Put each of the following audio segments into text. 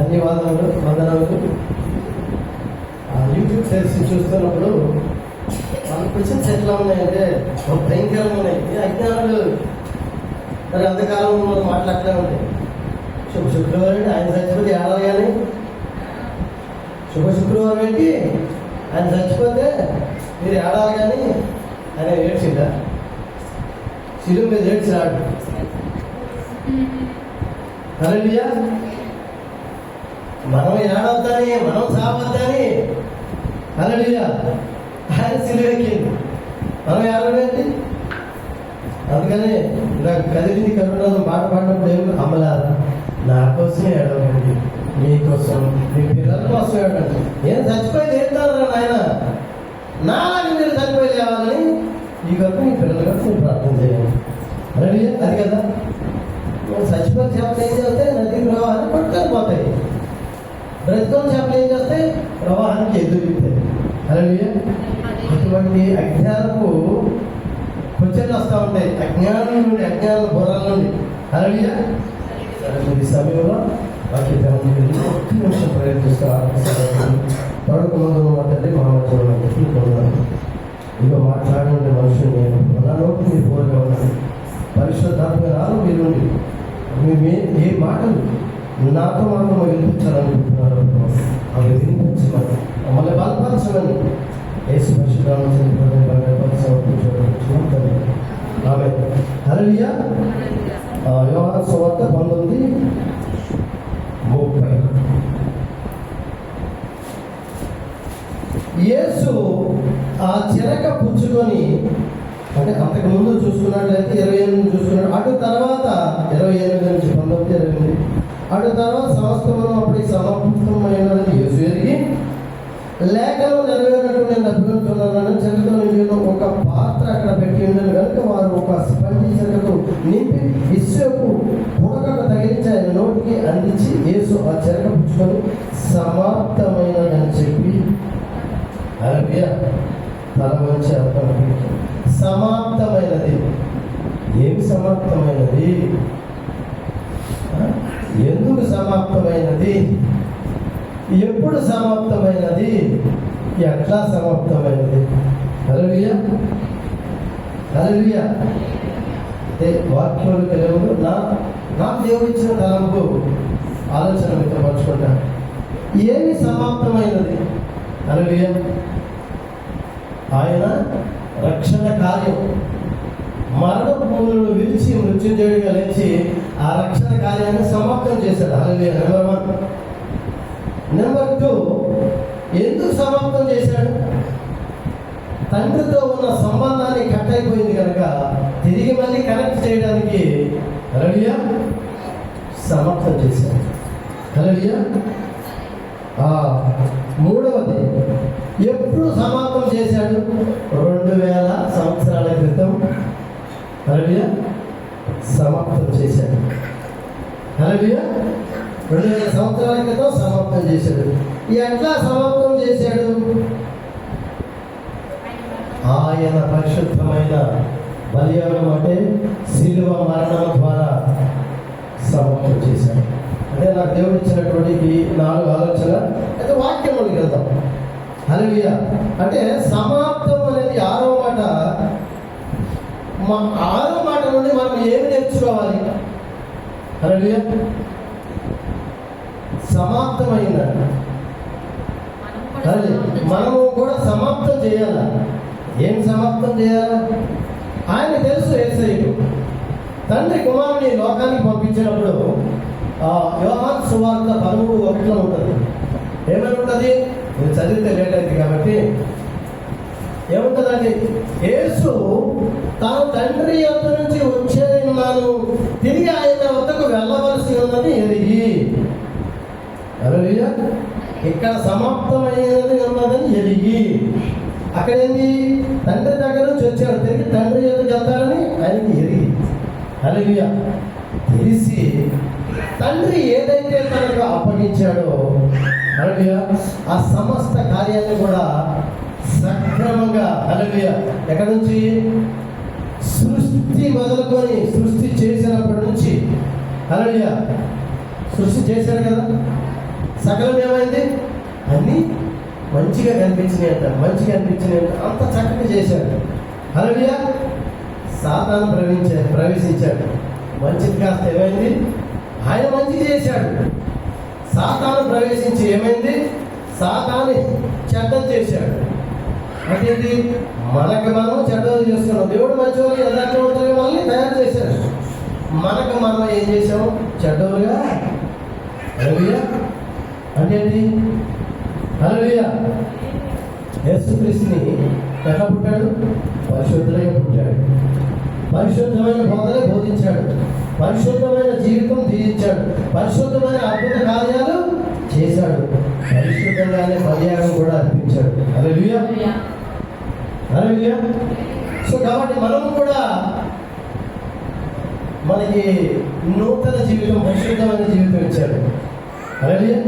ధన్యవాదాలు, వందనాలు. YouTube cells చూస్తున్నప్పుడు వాళ్ళ క్వశ్చన్స్ ఎట్లా ఉన్నాయంటే భయంకరంగా ఉన్నాయి. అజ్ఞానులు మరి అంతకాలంలో మనం మాట్లాడుతూ ఉంటాయి. శుక్రవారం ఏంటి ఆయన చచ్చిపోతే ఏడాలి, కానీ శుక్రవారం ఏంటి ఆయన చచ్చిపోతే మీరు ఏడాలి కానీ ఆయన ఏడ్చిందా? శిలువ మీద ఏడ్చినాడు. హల్లెలూయా. మనం ఏడవద్దని, మనం సావద్దని, హల్లెలూయా, ఆయన సిలువెక్కింది, మనం ఏడవేంటి? అందుకని నాకు కదిలింది కరుణాలను పాట పాడినప్పుడు ఏమి అమ్మలారా నా కోసమే ఏడవండి, మీకోసం, మీ పిల్లల కోసం ఏడవండి. నేను చచ్చిపోయింది ఏంటారా నాయన, నాలాగా మీరు చచ్చిపోయి లేవాలని ఈ కొరకు మీ పిల్లల కోసం ప్రార్థన చేయండి. హల్లెలూయా. అది కదా చచ్చిపోయిన చేపలు ఏం చేస్తే నది ప్రవాహాన్ని పట్టుకొని పోతాయి, బ్రతుకున్న చేపలు ఏం చేస్తే ప్రవాహానికి ఎదురుతాయి. హల్లెలూయా. అటువంటి అజ్ఞానపు క్వశ్చన్లు వస్తూ ఉంటాయి, అజ్ఞానం నుండి, అజ్ఞాన బోరాల నుండి. హల్లెలూయా. ఈ సమయంలో ఒక్క నిమిషం ప్రయత్నిస్తారు. పడుకు ముందు మాట్లాడి మహామూలం ఇక మాట్లాడే మనుషులు నేను నాలోపు మీరు పోరుగా ఉన్నాను. పరిశుద్ధాత్మ నాలో మీరుండి ఏ మాటలు నాతో మాత్రం వినిపించాలనుకుంటున్నారు అవి వినిపించమని, మమ్మల్ని బలపరచమని యేసు పరిశుద్ధాత్మ ఆమె. హల్లెలూయా. యోహాను సువార్త 19:30. యేసు ఆ చిరక పుచ్చుకొని, అంటే అంతకు ముందు చూసుకున్నట్లయితే 28 చూసుకున్నాడు. అటు తర్వాత 28 నుంచి 19:28 అటు తర్వాత సంవత్సరం అప్పటికి సమాప్తమైనదని యేసు ఎరిగి లేఖనం నెరవేరినట్టు నేను అభివృద్ధున్నానని చెరకతో నిండిన ఒక పాత్ర అక్కడ పెట్టి ఉండను కనుక వారు ఒక స్పంజి చెరకతో నింపి ఇసుకు పుడకకు తగిలించి ఆయన నోటికి అందించి యేసు ఆ చెరక పుచ్చుకొని సమాప్తమైనదని చెప్పి హల్లెలూయా తల వంచి అర్థం. సమాప్తమైనది. ఏమి సమాప్తమైనది? ఎందుకు సమాప్తమైనది? ఎప్పుడు సమాప్తమైనది? ఎట్లా సమాప్తమైనది? హల్లెలూయా. హల్లెలూయా. అంటే వాక్యంలో తెలియదు. నాకు దేవుడు ఇచ్చిన తలంపు ఆలోచన వ్యక్తపరచుకుంటాను. ఏమి సమాప్తమైనది? హల్లెలూయా. ఆయన రక్షణ కార్యం, మరణ భూములను విరిచి మృత్యుంజయుడిగా లేచి ఆ రక్షణ కార్యాన్ని సమాప్తం చేశాడు. హల్లెలూయా. నెంబర్ 1. నెంబర్ 2, ఎందుకు సమాప్తం చేశాడు? తండ్రితో ఉన్న సంబంధాన్ని కట్ అయిపోయింది కనుక తిరిగి మళ్ళీ కనెక్ట్ చేయడానికి హల్లెలూయా సమాప్తం చేశాడు. హల్లెలూయా. 3వది, ఎప్పుడు సమాప్తం చేశాడు? 2000 సంవత్సరాల క్రితం హల్లెలూయా సమాప్తం చేశాడు. హల్లెలూయా. 2000 సంవత్సరాల క్రితం సమాప్తం చేశాడు. ఎట్లా సమాప్తం చేశాడు? ఆయన పరిశుద్ధమైన బలియాగం, అంటే శిలువ మరణం ద్వారా సమాప్తం చేశాడు. అంటే నాకు దేవుడు ఇచ్చినటువంటి ఈ 4 ఆలోచన అయితే వాక్యంలోకి వెళ్దాం. హల్లెలూయా. అంటే సమాప్తం అనేది 6వ మాట. 6వ మాట నుండి మనం ఏమి నేర్చుకోవాలి? హల్లెలూయా. సమాప్తమైందంట. మనము కూడా సమాప్తం చేయాలా? ఏం సమాప్తం చేయాలా? ఆయన తెలుసు యేసయ్యకు. తండ్రి కుమారుని లోకానికి పంపించినప్పుడు యోహాను సువార్త 13:1 ఉంటుంది. ఏమని ఉంటుంది? నేను చదివితే లేట్ అయింది కాబట్టి ఏముంటుందండి? యేసు తాను తండ్రి యొద్ద నుంచి వచ్చేన్నాను, తిరిగి ఆయన వద్దకు వెళ్ళవలసి ఉన్నది ఎరిగి. హల్లెలూయా. ఇక్కడ సమాప్తమైనది ఉన్నదని ఎరిగి. అక్కడ ఏంది? తండ్రి దగ్గర నుంచి వచ్చాడు, తిరిగి తండ్రి యొద్దకు వెళ్తారని ఆయనకి ఎరిగి. హల్లెలూయా. తెలిసి తండ్రి ఏదైతే తనకు అప్పగించాడో హల్లెలూయా ఆ సమస్త కార్యాన్ని కూడా సక్రమంగా హల్లెలూయా ఎక్కడి నుంచి? సృష్టి మొదలుకొని, సృష్టి చేసినప్పటి నుంచి హల్లెలూయా సృష్టి చేశాడు కదా. సకలం ఏమైంది? అన్నీ మంచిగా కనిపించినాయి అంట, మంచిగా అనిపించినాయి అంట, అంత చక్కగా చేశాడు. హల్లెలూయా. సాతాను ప్రవేశించాడు. మంచిది కాస్త ఏమైంది? ఆయన మంచిది చేశాడు. సాతాను ప్రవేశించి ఏమైంది? సాతాను చెడ్డది చేశాడు. అంటే మనకు మనం చెడ్డలు చేసుకున్నాం. దేవుడు మంచివాళ్ళు యథార్థవంతులుగా మనల్ని తయారు చేశాడు. మనకు మనం ఏం చేసాము? చెడ్డలుగా. హల్లెలూయా. అంటే ఏంటి? హల్లెలూయా. యేసుక్రీస్తుని ఎట్లా పుట్టాడు? పరిశుద్ధంగా పుట్టాడు. పరిశుద్ధమైన బోధనే బోధించాడు. పరిశుద్ధమైన జీవితం జీవించాడు. పరిశుద్ధమైన అద్భుత కార్యాలు చేశాడు. పరిశుద్ధంగానే బలియాగం కూడా అర్పించాడు. హల్లెలూయా. హల్లెలూయా. సో కాబట్టి మనము కూడా మనకి నూతన జీవితం, పరిశుద్ధమైన జీవితం ఇచ్చాడు. హల్లెలూయా.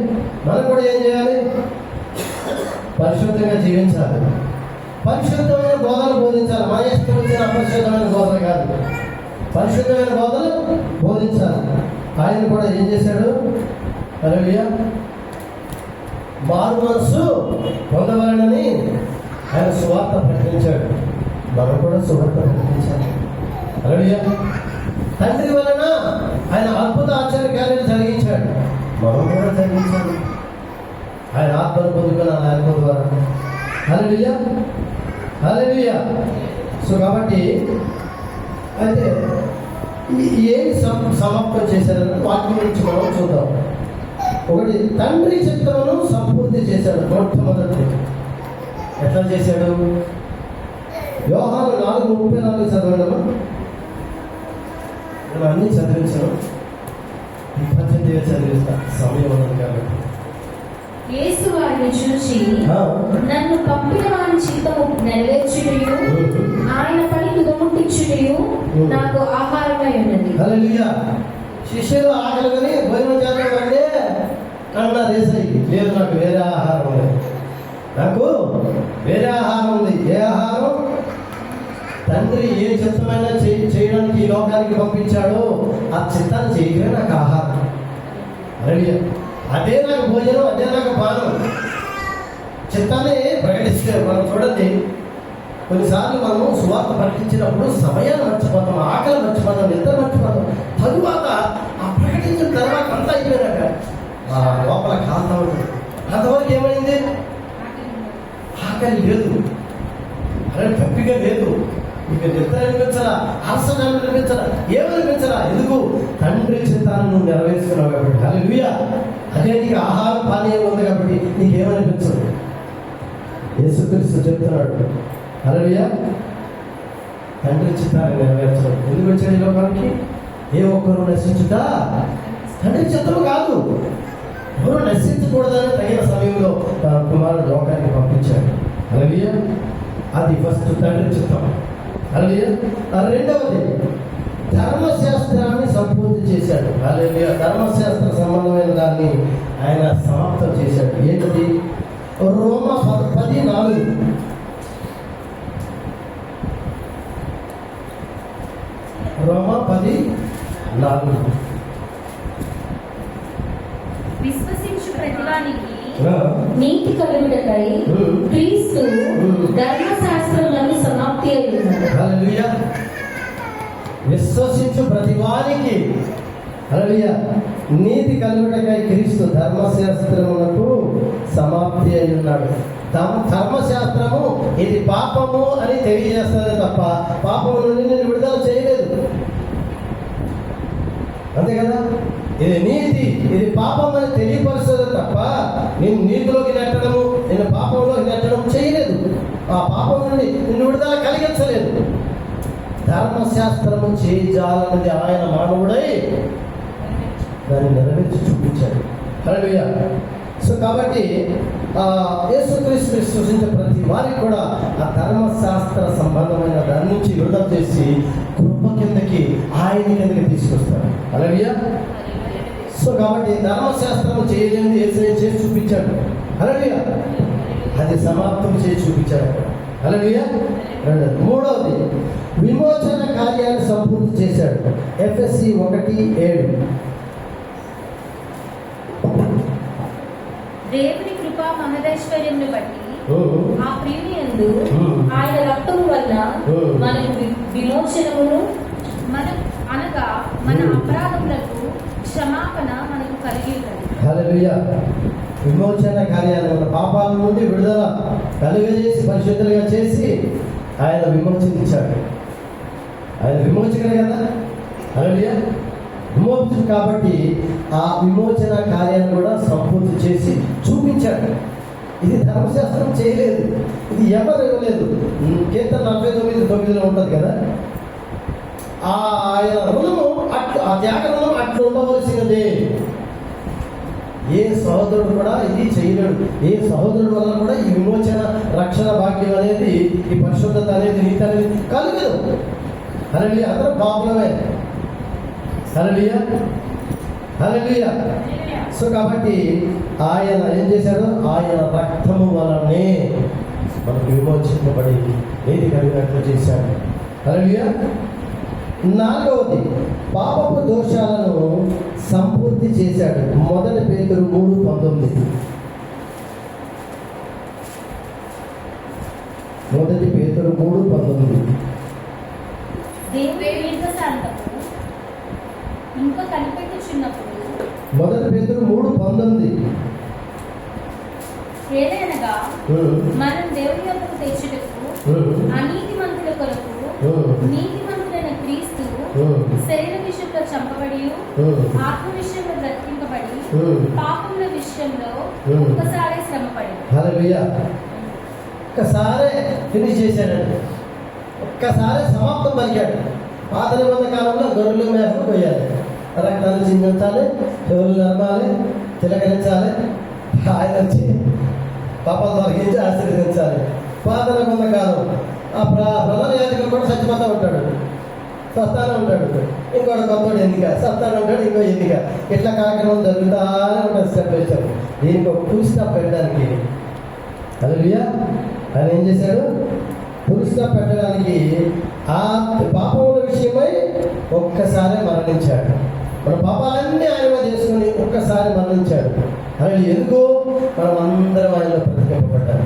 మనం కూడా ఏం చేయాలి? పరిశుద్ధంగా జీవించాలి. పరిశుద్ధమైన బోధనలు బోధించాలి. మా ఇష్టం వచ్చిన అపరిశుద్ధమైన బోధన కాదు, పరిశుద్ధమైన బోధనలు బోధించాలి. ఆయన కూడా ఏం చేశాడు? హల్లెలూయా. మారు మనసు పొందవాలని ఆయన సువార్త ప్రకటించాడు. మనం కూడా సువార్త ప్రకటించాలి. హల్లెలూయా. తండ్రి వలన ఆయన అద్భుత ఆశ్చర్య కార్యాలు జరిగించాడు. మనం కూడా జరిగించాలి. ఆయన ఆత్మను పొందుకున్న ఆయన ద్వారా. హల్లెలూయా. హల్లెలూయా. సో కాబట్టి అయితే ఏమి సమాప్తం చేశారని వాక్యం నుంచి మనం చూద్దాం. ఒకటి, తండ్రి చిత్తమును సంపూర్తి చేశాడు. మొట్టమొదటి ఎట్లా చేశాడు? యోహాను 4:34 చదవడము. నేను అన్నీ చదివించాను, 18 చదివిస్తా, సమయం ఉన్నది కాబట్టి. యేసు వారిని చూసి, నన్ను పంపిన వారి చిత్తము నెరవేర్చుటయు ఆయన పని తుదముట్టించుటయు నాకు ఆహారమై ఉన్నది. హల్లెలూయా. శిష్యులు ఆకలిని భోజనం చేద్దామంటే అన్నారు యేసయ్యకి, లేదు నాకు వేరే ఆహారం ఉంది, నాకు వేరే ఆహారం ఉంది. ఏ ఆహారం? తండ్రి ఏ చిత్తమైనా చేయడానికి ఈ లోకానికి పంపించాడో ఆ చిత్తాన్ని చేయడమే నాకు ఆహారం. హల్లెలూయా. అదే నాకు భోజనం, అదే నాకు పానం. చిత్తాన్ని ప్రకటిస్తే మనం చూడండి, కొన్నిసార్లు మనము సువార్త ప్రకటించినప్పుడు సమయాన్ని మర్చిపోతాం, ఆకలి మర్చిపోతాం, నిద్ర మర్చిపోతాం. తరువాత ఆ ప్రకటించిన తర్వాత అంతా అయిపోయినాక ఆ లోపల కాస్త ఉంటుంది. అంతవరకు ఏమైంది? ఆకలి లేదు, అలాంటి తప్పిగా లేదు, ఇక నిద్ర అనిపించరా, అలసట అనిపించరా, ఏమనిపించరా. ఎందుకు? తండ్రి చిత్తాన్ని నువ్వు నెరవేర్చుకున్నావు కాబట్టి. హల్లెలూయా. అదే నీకు ఆహార పానీయం ఉంది కాబట్టి నీకేమనిపించదు. యేసుక్రీస్తు చెప్తున్నాడు, హల్లెలూయా, తండ్రి చిత్తాన్ని నెరవేర్చడం. ఎందుకు వచ్చాడు ఈ లోకానికి? ఏ ఒక్కరు నశించుతా తండ్రి చిత్తము కాదు. ఎవరు నశించకూడదని తగిన సమయంలో తన కుమారుడు లోకానికి పంపించాడు. హల్లెలూయా. అది ఫస్ట్ తండ్రి చిత్తం. హల్లెలూయా. రెండవది, ధర్మశాస్త్రాన్ని సంపూర్తి చేశాడు. హల్లెలూయా. ధర్మశాస్త్ర సంబంధమైన దాన్ని ఆయన సమాప్తం చేశాడు. ఏంటది? రోమా 10:4. రోమా 10:4. విశ్వసించు ప్రతివానికి నీతి కలుగుటకై క్రీస్తు ధర్మశాస్త్రములను సమాప్తి అయ్యున్నాడు. హల్లెలూయా. విశ్వసించు ప్రతివానికి, హల్లెలూయా, నీతి కలుగుటకై క్రీస్తు ధర్మశాస్త్రములకు సమాప్తి అయి ఉన్నాడు. ధర్మశాస్త్రము ఇది పాపము అని తెలియజేస్తుంది తప్ప పాపము నుండి నేను విడుదల చేయలేదు. అంతే కదా? ఇది నీతి, ఇది పాపం అని తెలియపరుస్తుంది తప్ప నేను నీతిలోకి నెట్టడము, నేను పాపంలోకి నెట్టడం చేయలేదు. ఆ పాపం నుండి నిన్ను విడుదల కలిగించలేదు. ధర్మశాస్త్రము చేయాలన్నది ఆయన మానవుడై దాన్ని నెరవేర్చి చూపించాడు. హల్లెలూయా. సో కాబట్టి యేసుక్రీస్తు విశ్వసించే ప్రతి వారికి కూడా ఆ ధర్మశాస్త్ర సంబంధమైన దాని నుంచి విడుదల చేసి కృప కిందకి ఆయన కిందకి తీసుకొస్తాడు. హల్లెలూయా. సో కాబట్టి ధర్మశాస్త్రం చేయలేని యేసయ్య చేసి చూపించాడు. హల్లెలూయా. అది సమాప్తం చేసి చూపించాడు. హల్లెలూయా. మూడవది, విమోచన కార్యాన్ని సంపూర్తి చేశాడు. ఎఫెసీ 1:7. దేవుని కృపా మహదైశ్వర్యమును బట్టి ఉమ్. ఆ ప్రియుని యందు ఉమ్. ఆయన రక్తము వలన ఉమ్. మనకు విమోచనమును అనగా మన అపరాధములకు క్షమాపణ మనకు కలిగి ఉన్నది. హల్లెలూయా. విమోచన కార్యాలు, మన పాపాల నుండి విడుదల కలుగజేసి పరిశుద్ధులుగా చేసి ఆయన విమోచనించాడు. ఆయన విమోచకుడు కదా. హల్లెలూయా. విమోచన కాబట్టి ఆ విమోచన కార్యాన్ని కూడా సంపూర్తి చేసి చూపించాడు. ఇది ధర్మశాస్త్రం చేయలేదు, ఇది ఎవరు ఇవ్వలేదు. కీర్తన 49:9 ఉంటుంది కదా, ఆయన రుణము అట్లు, ఆ త్యాగ రుణం అట్లు ఉండవలసినదే. ఏ సహోదరుడు కూడా ఇది చేయలేడు. ఏ సహోదరుడు వల్ల కూడా ఈ విమోచన రక్షణ భాగ్యం అనేది, ఈ పరిశుద్ధత అనేది, నీతి అనేది కలగదు. హల్లెలూయా. అందరూ పాపులమే. హల్లెలూయా. హల్లెలూయా. సో కాబట్టి ఆయన ఏం చేశాడు? ఆయన రక్తము వలనే మనకు విమోచింపబడి నీతి కలిగినట్లు చేశాడు. హల్లెలూయా. 4వది, పాపపు దోషాలను సంపూర్తి చేశాడు. 1 పేతురు 3:19. 1 పేతురు 3:19. దేవుని దీర్ఘశాంతము ఇంకా కనిపెట్టుచున్నప్పుడు 1 పేతురు 3:19. ఏదైనగా మనం దేవుని యొక్కకు తెచ్చుటకు అనీతిమంతుల కొరకు నీతిమంతుడైన క్రీస్తు శరీర విషయంలో చంపబడి ఆత్మ విషయంలో బ్రతికింపబడి పాపముల విషయంలో ఒక్కసారి శ్రమపడి. హల్లెలూయా. ఒక్కసారే ఫినిష్ చేశాడండి. ఒక్కసారి సమాప్తం పలికాడు. పాత నిబంధన కాలంలో గొర్రెలు మేకలు పోయాలి, రక్తాన్ని చిందించాలి, చెవులు నరమాలి, తిలకరించాలి. ఆయన వచ్చి పాపాలు తొలగించి ఆశీర్వదించాలి. పాత నిబంధన కాలం ఆ ప్రధాన యాజకుడు కూడా చచ్చిపోతూ ఉంటాడు, సస్తానే ఉంటాడు. ఇంకోటి కొత్తోడు ఎన్నిక, సస్తానే ఉంటాడు, ఇంకో ఎన్నిక. ఇట్లా కార్యక్రమం జరుగుతానే ఉంటుంది. Step by step. దీనికి ఒక ఫుల్ స్టాప్ పెట్టడానికి హల్లెలూయా ఆయన ఏం చేశాడు? ఫుల్ స్టాప్ పెట్టడానికి ఆ పాపముల విషయమై ఒక్కసారి మరణించాడు. మన పాపాలన్నీ ఆయన చేసుకుని ఒక్కసారి మరణించాడు. అది ఎందుకు? మనం అందరం ఆయనలో ప్రతికింపబడ్డారు.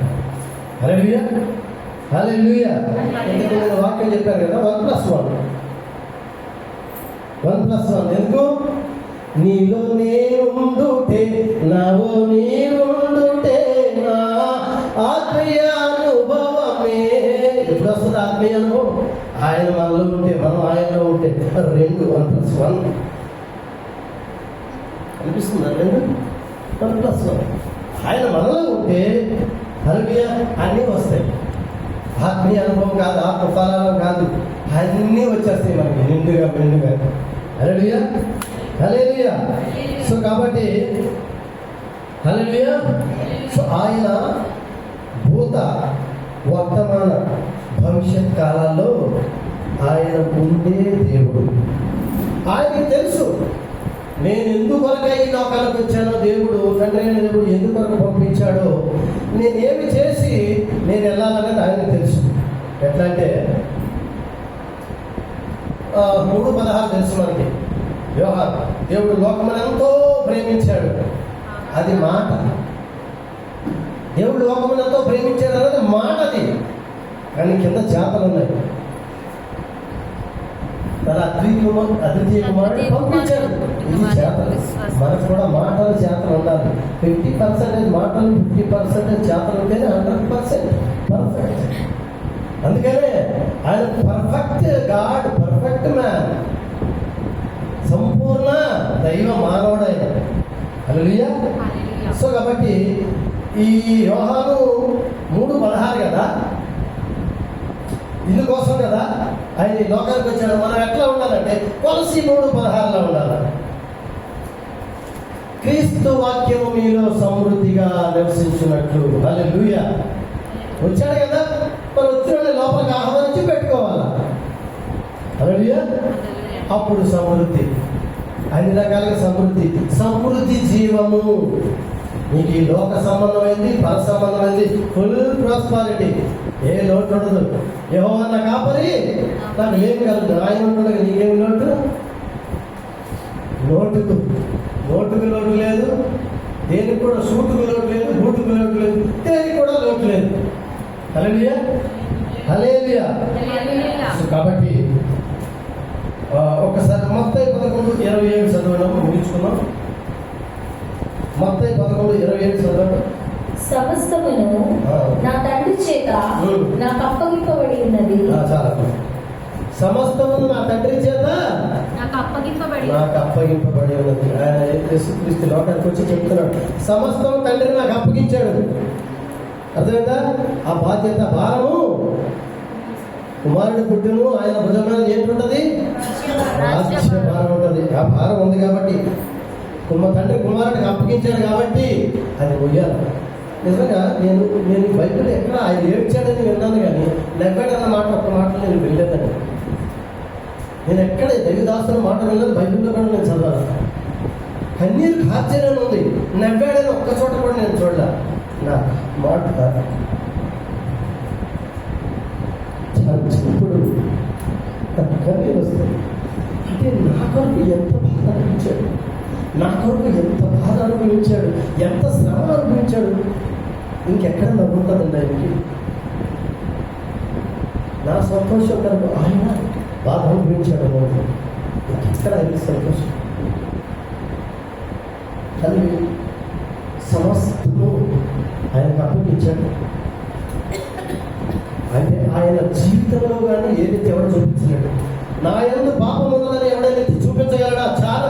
హల్లెలూయా. హల్లెలూయా. ఎందుకు? నేను వాక్యం చెప్పాను కదా, 1+1. 1+1 ఎందుకు? నీలో నేనుండుటే, నాలో నీవుండుటే నా ఆత్మీయ అనుభవమే. ఎప్పుడు వస్తుంది ఆత్మీయ అనుభవం? ఆయన మనలో ఉంటే, మనం ఆయనలో ఉంటే. 2 1+1 అనిపిస్తుందా? 2 1+1. ఆయన మనలో ఉంటే హల్లెలూయా అన్నీ వస్తాయి. ఆత్మీయ అనుభవం కాదు, ఆత్మ ఫలాలు కాదు, అన్నీ వచ్చేస్తాయి మనకి నిండుగా మెండుగా. హల్లెలూయా. హల్లెలూయా. సో కాబట్టి హల్లెలూయా. సో ఆయన భూత వర్తమాన భవిష్యత్ కాలాల్లో ఆయన ఉండే దేవుడు. ఆయనకి తెలుసు నేను ఎందుకొరకై ఈ లోకాలకు వచ్చానో, దేవుడు తండ్రి అయిన దేవుడు ఎందుకొరకు పంపించాడో, నేనేమి చేసి నేను వెళ్ళాలనేది ఆయనకు తెలుసు. ఎట్లా అంటే 3:16 తెలుసు మనకి. యోహాను, దేవుడు లోకమును ఎంతో ప్రేమించాడు. అది మాట. దేవుడు లోకమును ఎంతో ప్రేమించాడు అనేది మాట. అది కానీ కింద జాతలు ఉన్నాయి. తన అద్వితీయ కుమారుడు పంపించాడు. ఇది చేతలు. మనకు కూడా మాటలు చేతలు ఉండాలి. 50% మాటలు, 50% చేతలు ఉంటేనే 100% పర్ఫెక్ట్. అందుకనే ఆయన పర్ఫెక్ట్ గాడ్, పర్ఫెక్ట్ మ్యాన్, సంపూర్ణ దైవ మానవుడైన. హల్లెలూయా. సో కాబట్టి ఈ యోహాను 3:16 కదా, ఇందుకోసం కదా ఆయన ఈ లోకానికి వచ్చాడు. మనం ఎట్లా ఉండాలంటే కొలసి 3:16 ఉండాలి. క్రీస్తు వాక్యము మీలో సమృద్ధిగా నివసించినట్లు. హల్లెలూయా. వచ్చాడు కదా, మరి వచ్చిన లోపలికి ఆహ్వానించి పెట్టుకోవాలా. హల్లెలూయా. అప్పుడు సమృద్ధి, అన్ని రకాలుగా సమృద్ధి. సమృద్ధి జీవము. నీకు ఈ లోక సంబంధమైంది, పర సంబంధమైంది, ఫుల్ ప్రాస్పారిటీ, ఏ లోటు ఉండదు. యెహోవా నా కాపరి, నాకు ఏమి కలదు. ఆయన ఉంటుండగా నీకేమి లోటు? నోటుకు లోటు లేదు, దేనికి కూడా సూటుకు లోటు లేదు, బూటుకు లోటు లేదు, దేనికి కూడా లోటు లేదు. హల్లెలూయా, హల్లెలూయా. కాబట్టి ఒక్కసారి మత్తయి 11:27 చదవడం ముగించుకున్నాం. మత్తయి 11:27 చదవడం. సమస్తమును నా తండ్రి చేత నాకు అప్పగింపబడి ఉన్నది. చాలా సమస్తమును నా తండ్రి చేత నాకు అప్పగింపబడి ఉన్నది. ఆయన యేసుక్రీస్తు లోకానికి వచ్చి చెప్తున్నాడు, సమస్తం తండ్రి నాకు అప్పగించాడు. అర్థమైందా? ఆ బాధ్యత భారము కుమారుడి పుట్టును ఆయన భుజమైన ఏంటుంటది? రాజ్య భారం ఉంటుంది. ఆ భారం ఉంది కాబట్టి తండ్రి కుమారుడికి అప్పగించాడు కాబట్టి అది మొయ్యాలి. నిజంగా నేను బైబిల్ ఎక్కడ ఆయన ఏడ్చాడని విన్నాను, కానీ నెవ్వడన్న మాట ఒక్క మాటలు నేను వెళ్ళలేదండి. నేను ఎక్కడ దైవదాసుల మాట విన్నాను, బైబిల్లో కూడా నేను చదవాలి. కన్నీరు కార్చాలని ఉంది, నెవ్వాడని ఒక్క చోట కూడా నేను చూడలే. నా మాట ఇప్పుడు కన్నీరు వస్తుంది. అంటే నా కొరకు ఎంత బాధ అనిపించాడు, నా కొరకు ఎంత బాధ అనుభవించాడు, ఎంత శ్రమ అనుభవించాడు. ఇంకెక్కడ నవ్వుతుందండి ఆయనకి. నా సంతోషం కనుక ఆయన బాధ అనుభవించాడు అన్నది ఇంకెక్కడ ఆయనకి సంతోషం. తల్లి సమస్తము ఆయనకు అప్పగించాడు. అంటే ఆయన జీవితంలో కానీ ఏదైతే ఎవరు చూపించలేడు. నా యందు పాపం ఉన్నదని ఎవడైతే చూపించగలడా? చాలా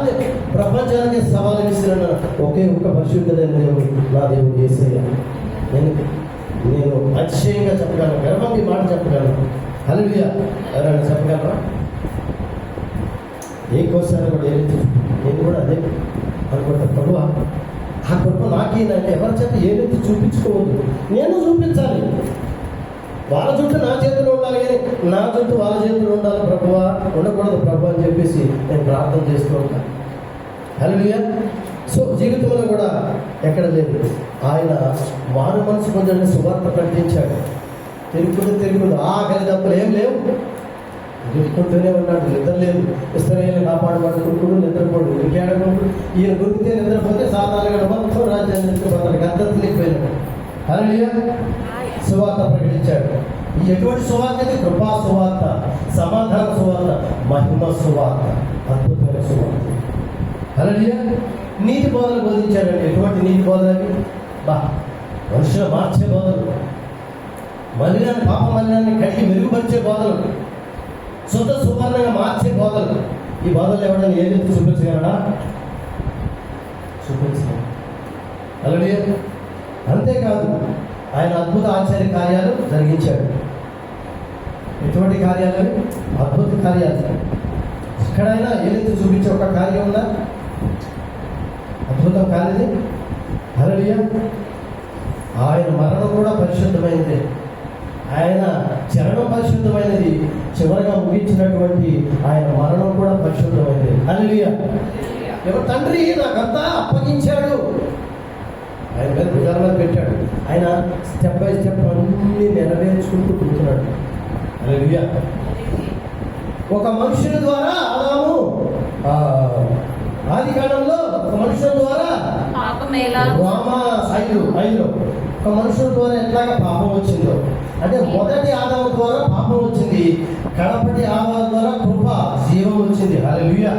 ప్రపంచానికి సవాలు విసిరన్న ఒకే ఒక్క పరిశుద్ధుడైన దేవుడు నా దేవుడు యేసయ్య. నేను అతిశయంగా చెప్పగలను, గర్వం ఈ మాట చెప్పగలను. హల్లెలూయా. ఎవరైనా చెప్పగలరా? ఏ కోసాన్ని కూడా ఏదైతే నేను కూడా అదే అనుకుంటా, ప్రభువా ఆ కృప నాకేనంటే ఎవరి చేత ఏదైతే చూపించుకోవద్దు, నేను చూపించాలి. వాళ్ళ చుట్టూ నా చేతులు ఉండాలి, కానీ నా చుట్టూ వాళ్ళ చేతులు ఉండాలి ప్రభువా, ఉండకూడదు ప్రభు అని చెప్పేసి నేను ప్రార్థన చేస్తూ ఉంటాను. హల్లెలూయా. సో జీవితంలో కూడా ఎక్కడ లేదు. ఆయన మారు మనసు పొందని సువార్త ప్రకటించాడు. తిరుగుడు ఆకలి తప్పులు ఏం లేవు, నిలుపుకుంటూనే ఉన్నాడు. నిద్ర లేదు. ఇశ్రాయేలును కాపాడబడుకుంటుడు, నిద్రపోడు. ఇంకేడకుంటూ ఈయన గురికితే నిద్రపోతే సాధారణంగా మొత్తం రాజ్యాన్ని నిలిచిపోతాడు, గద్దెలిపోయినాడు. హల్లెలూయా. సువార్త ప్రకటించాడు. ఈ ఎటువంటి సువార్త? కృపా సువార్త, సమాధాన సువార్త, మహిమ సువార్త, అద్భుతమైన సువార్త. హల్లెలూయా. నీతి బోధలు బోధించాడండి. ఎటువంటి నీతి బోధనవి? మనుషులు మార్చే బోధలు, మలినాన్ని పాప మలినాన్ని కడిగి మెరుగుపరిచే బోధలు, శుద్ధ సువర్ణంగా మార్చే బోధలు. ఈ బోధలు ఎవడని ఏదైతే చూపించగలడా? చూపించగలడు. హల్లెలూయా. అంతేకాదు ఆయన అద్భుత ఆశ్చర్య కార్యాలు జరిగించాడు. ఎటువంటి కార్యాలు? అద్భుత కార్యాలు. ఎక్కడైనా ఏదైతే చూపించే ఒక కార్యం ఉందా? అద్భుతం కానిది. హల్లెలూయా. ఆయన మరణం కూడా పరిశుద్ధమైనది, ఆయన చరణం పరిశుద్ధమైనది, చివరిగా ముగించినటువంటి ఆయన మరణం కూడా పరిశుద్ధమైనది. హల్లెలూయా. ఎవరు? తండ్రి నాకంతా అప్పగించాడు, ఆయన మీద భుజాల పెట్టాడు. ఆయన స్టెప్ బై స్టెప్ అన్నీ నెరవేర్చుకుంటూ కూర్చున్నాడు. హల్లెలూయా. ఒక మనుషుని ద్వారా ఆదాము ఆది కాలంలో ఒక మనుషుల ద్వారా ఐదులో ఒక మనుషుల ద్వారా ఎట్లాగా పాపం వచ్చిందో, అంటే మొదటి ఆదాము ద్వారా పాపం వచ్చింది, కడపటి ఆదాము ద్వారా కృప జీవం వచ్చింది. హల్లెలూయా.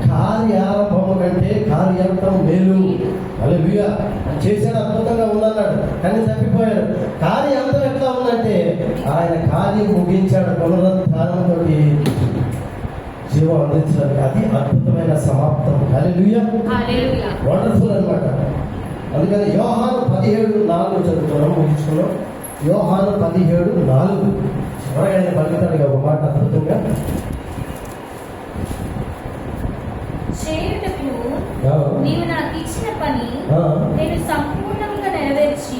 కార్యారంభము కంటే కార్యాంతం మేలు. హల్లెలూయా. చేశాడు, అద్భుతంగా ఉందన్నాడు, కానీ తప్పిపోయాడు. కార్యాంతం ఎట్లా ఉందంటే ఆయన కార్యం ముగించాడు, పునరుద్ధానంతో జీవం అందించడానికి. అది అద్భుతమైన సమాప్తం. హల్లెలూయా. వండర్ఫుల్ అన్నమాట. అందుకని యోహాను 17:4 చదువుతున్నాం, ముగించుకున్నాం. యోహాను 17:4 చివరగా ఆయన పలుకుతాడు ఒక మాట అద్భుతంగా. నీవు నాకు ఇచ్చిన పని నేను సంపూర్ణంగా నెరవేర్చి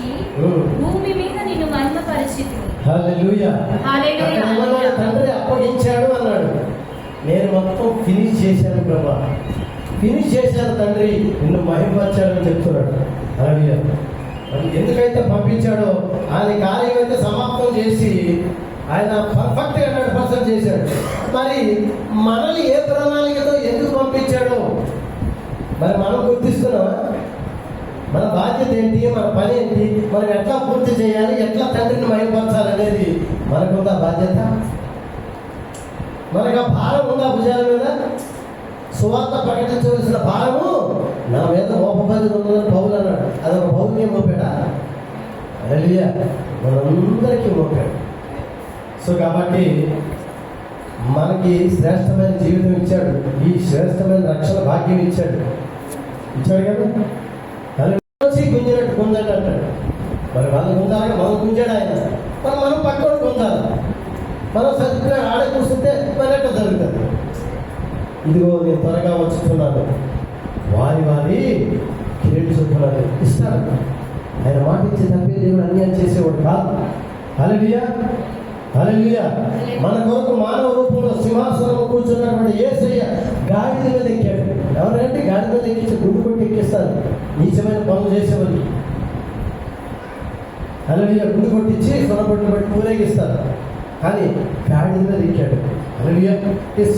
భూమి మీద నిన్ను మహిమపరిచితిని. హల్లెలూయా. తండ్రి అప్పగించాడు అన్నాడు, నేను మొత్తం ఫినిష్ చేశాను ప్రభా, ఫినిష్ చేశాను తండ్రి, నిన్ను మహిమపరిచాడని చెప్తున్నాడు. హల్లెలూయా. ఎందుకైతే పంపించాడో ఆయన కార్యం అయితే సమాప్తం చేసి ఆయన పర్ఫెక్ట్గా 100% చేశాడు. మరి మనల్ని ఏ ప్రణాళికతో ఎందుకు పంపించాడో మరి మనం గుర్తిస్తున్నామా? మన బాధ్యత ఏంటి, మన పని ఏంటి, మనం ఎట్లా పూర్తి చేయాలి, ఎట్లా తండ్రిని మహిమపరచాలి అనేది మనకుందా బాధ్యత? మనకు ఆ భారం ఉందా భుజాల మీద? సువార్త ప్రకటించవలసిన భారము నా మీద మోపబడి ఉన్నదని పౌలు అన్నాడు. అదొక పౌరుకే మోపాడా? హల్లెలూయా, మనందరికీ మోపాడు. సో కాబట్టి మనకి శ్రేష్టమైన జీవితం ఇచ్చాడు, ఈ శ్రేష్టమైన రక్షణ భాగ్యం ఇచ్చాడు కదా. గుంజినట్టు గుంజండి అంటాడు. మరి వాళ్ళు గుంజాలి, మనం గుంజాడు ఆయన. మనం పక్కన గుంజాలి. మనం సరిగ్గా ఆడే కూర్చుంటే మనట్ట జరుగుతుంది. ఇదిగో నేను త్వరగా వచ్చుతున్నాను, వారి వారి కిరీటి చూపుతున్నాను ఇస్తాడు. ఆయన మాట ఇచ్చే తప్పే దేవుడు అన్యాయం చేసేవాడు కాదు. హల్లెలూయా, హల్లెలూయా. మన కొరకు మానవ రూపంలో సింహాసనం కూర్చున్నటువంటి యేసయ్య గాడిద మీద ఎక్కాడు. ఎవరంటే గాడిద మీద ఎక్కించి గుండు కొట్టి ఎక్కిస్తారు నీచమైన పనులు చేసేవాళ్ళు. హల్లెలూయా, గుండు కొట్టించి సొనబొట్టును బట్టి ఊరేగిస్తారు. కానీ గాడిద మీద ఎక్కాడు. హల్లెలూయా,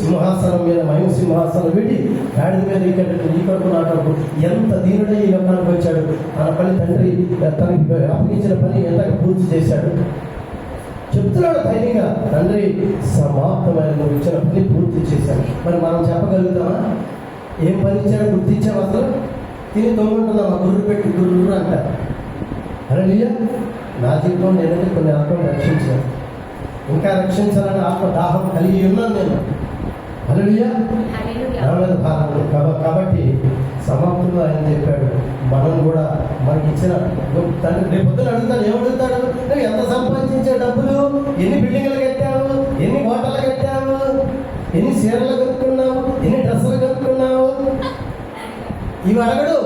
సింహాసనం మీద మహిమ సింహాసనం పెట్టి గాడిద మీద ఎక్కాడు. ఈ కొరకు నా కొరకు ఎంత దీనుడై ఈ లోకానికి వచ్చాడు. తన పని తండ్రి తనకి అప్పగించిన పని ఎంత పూర్తి చేశాడు చెప్తున్నాడు ధైర్యంగా. తండ్రి సమాప్తమైన నువ్వు ఇచ్చిన పని పూర్తి చేశాడు. మరి మనం చెప్పగలుగుతామా? ఏం పని ఇచ్చాడో గుర్తించాం? అసలు తిని తొంగుంటున్నాం, గుర్రు పెట్టి గుర్రు అంటారు. హల్లెలూయా, నా జీవితంలో నేనైతే కొన్ని ఆత్మను రక్షించాను, ఇంకా రక్షించాలని ఆత్మ దాహం కలిగి ఉన్నాను నేను. హల్లెలూయా, నా మీద భారం ఉంది. కాబట్టి సమాప్తంలో ఆయన చెప్పాడు, మనం కూడా మనకి ఇచ్చిన తండ్రి రేపు పొద్దున అడుగుతాడు. ఏమడుగుతాడు? నువ్వు ఎంత సంపాదించే డబ్బులు, ఎన్ని బిల్డింగ్లు కట్టావు, ఎన్ని హోటళ్ళు కట్టావు, ఎన్ని చీరలు కొనుక్కున్నావు, ఎన్ని డ్రెస్సులు కొనుక్కున్నావు, ఇవి అడగడు.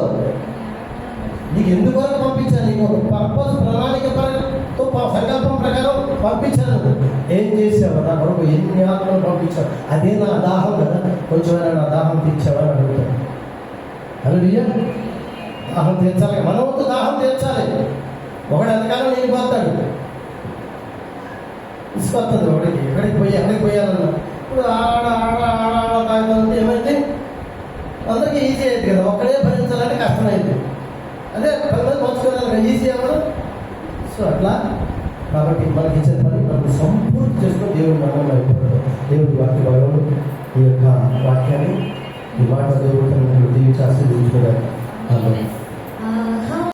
నీకు ఎందుకు వరకు పంపించాను? నీకు ఒక పర్పస్ ప్రణాళిక సంకల్పం ప్రకారం పంపించాను. ఏం చేసావు? నా కొరకు ఎన్ని ఆత్మలు పంపించావు? అదే నా దాహం కదా, కొంచెమైనా నా దాహం తీర్చావని అడుగుతాను. హల్లెలూయా, దాహం తీర్చాలి. మన వంతు దాహం తీర్చాలి. ఒకడు ఎంతకాలం నేను పోతాడు, ఇసుకొస్తుంది ఒకటికి. ఎక్కడికి పోయాలన్నా ఇప్పుడు ఆడ ఆడ ఆడ ఆడ తాగుతుంటే ఏమైంది? అందరికీ ఈజీ అయింది కదా, ఒక్కడే భరించాలంటే కష్టమైంది. అదే 10 మంది పంచుకోవాలి, ఈజీ అవ్వదు. సో అట్లా కాబట్టి మనకి ఇచ్చిన పని మనకు సంపూర్తి చేసుకొని దేవుడు మనం అయిపోతాడు. దేవుడి వాక్యం ఈ యొక్క వాక్యాన్ని, ఈ మాట దేవుడు దీవించి ఆశీర్వదించుకున్నాడు.